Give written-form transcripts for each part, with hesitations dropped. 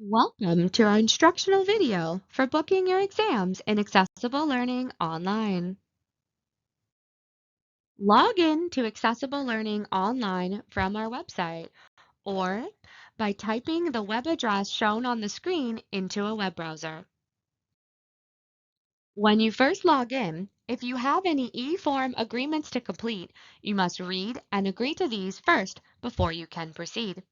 Welcome to our instructional video for booking your exams in Accessible Learning Online. Log in to Accessible Learning Online from our website or by typing the web address shown on the screen into a web browser. When you first log in, if you have any e-form agreements to complete, you must read and agree to these first before you can proceed.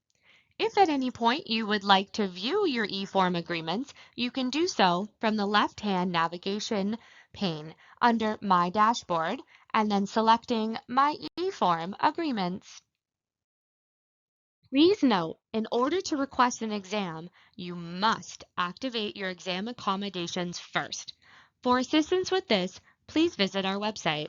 If at any point you would like to view your e-form agreements, you can do so from the left-hand navigation pane under My Dashboard and then selecting My e-form agreements. Please note, in order to request an exam, you must activate your exam accommodations first. For assistance with this, please visit our website.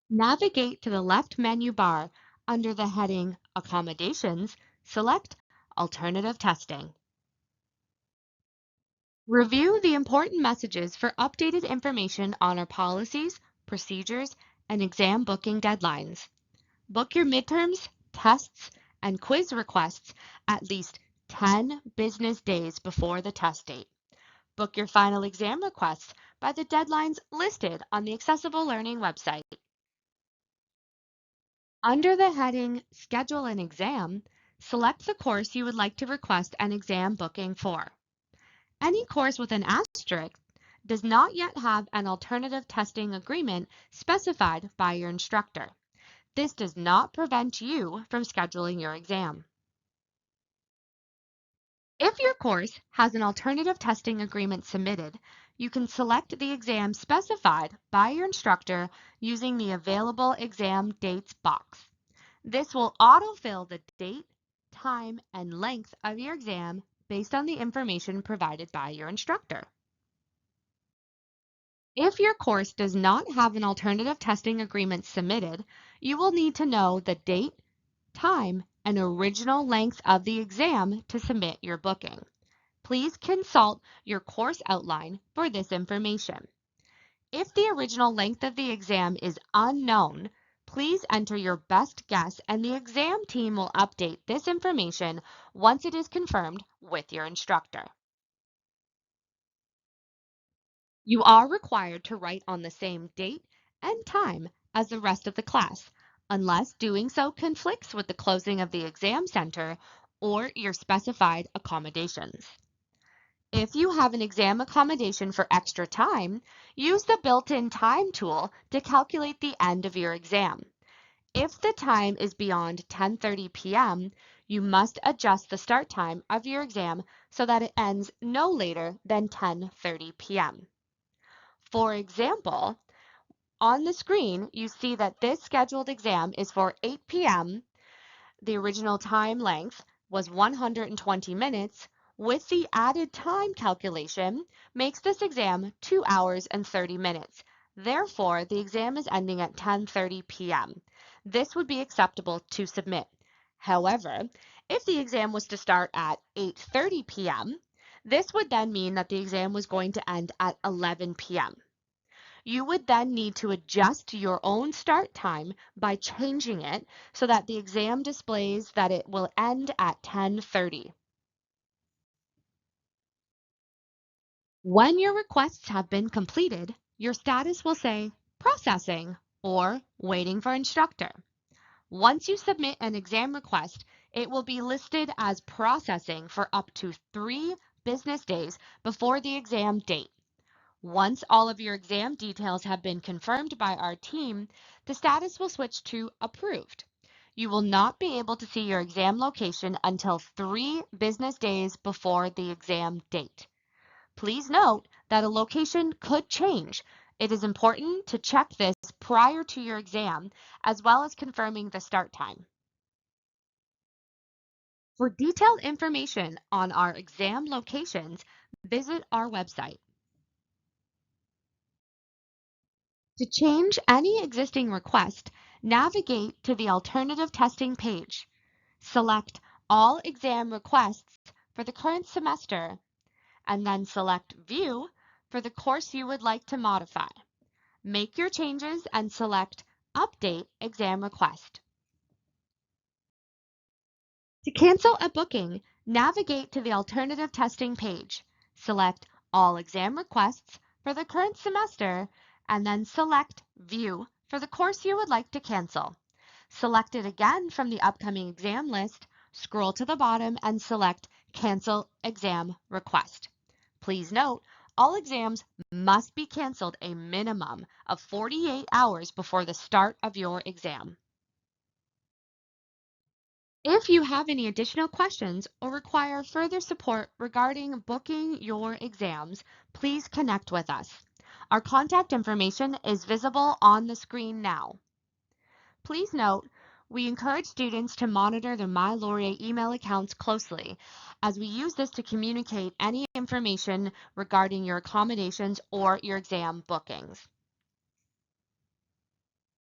Navigate to the left menu bar under the heading Accommodations, select Alternative Testing. Review the important messages for updated information on our policies, procedures, and exam booking deadlines. Book your midterms, tests, and quiz requests at least 10 business days before the test date. Book your final exam requests by the deadlines listed on the Accessible Learning website. Under the heading Schedule an Exam, select the course you would like to request an exam booking for. Any course with an asterisk does not yet have an alternative testing agreement specified by your instructor. This does not prevent you from scheduling your exam. If your course has an alternative testing agreement submitted, you can select the exam specified by your instructor using the Available Exam Dates box. This will autofill the date, time, and length of your exam based on the information provided by your instructor. If your course does not have an alternative testing agreement submitted, you will need to know the date, time, and original length of the exam to submit your booking. Please consult your course outline for this information. If the original length of the exam is unknown, please enter your best guess and the exam team will update this information once it is confirmed with your instructor. You are required to write on the same date and time as the rest of the class, unless doing so conflicts with the closing of the exam center or your specified accommodations. If you have an exam accommodation for extra time, use the built-in time tool to calculate the end of your exam. If the time is beyond 10:30 p.m., you must adjust the start time of your exam so that it ends no later than 10:30 p.m. For example, on the screen, you see that this scheduled exam is for 8 p.m. The original time length was 120 minutes. With the added time calculation, makes this exam 2 hours and 30 minutes. Therefore, the exam is ending at 10:30 p.m. This would be acceptable to submit. However, if the exam was to start at 8:30 p.m., this would then mean that the exam was going to end at 11 p.m. You would then need to adjust your own start time by changing it so that the exam displays that it will end at 10:30. When your requests have been completed, your status will say processing or waiting for instructor. Once you submit an exam request, it will be listed as processing for up to 3 business days before the exam date. Once all of your exam details have been confirmed by our team, the status will switch to approved. You will not be able to see your exam location until 3 business days before the exam date. Please note that a location could change. It is important to check this prior to your exam, as well as confirming the start time. For detailed information on our exam locations, visit our website. To change any existing request, navigate to the Alternative Testing page. Select All Exam Requests for the current semester, and then select View for the course you would like to modify. Make your changes and select Update Exam Request. To cancel a booking, navigate to the alternative testing page. Select All Exam Requests for the current semester, and then select View for the course you would like to cancel. Select it again from the upcoming exam list, scroll to the bottom, and select Cancel Exam Request. Please note, all exams must be canceled a minimum of 48 hours before the start of your exam. If you have any additional questions or require further support regarding booking your exams, please connect with us. Our contact information is visible on the screen now. Please note, we encourage students to monitor their Laurier email accounts closely, as we use this to communicate any information regarding your accommodations or your exam bookings.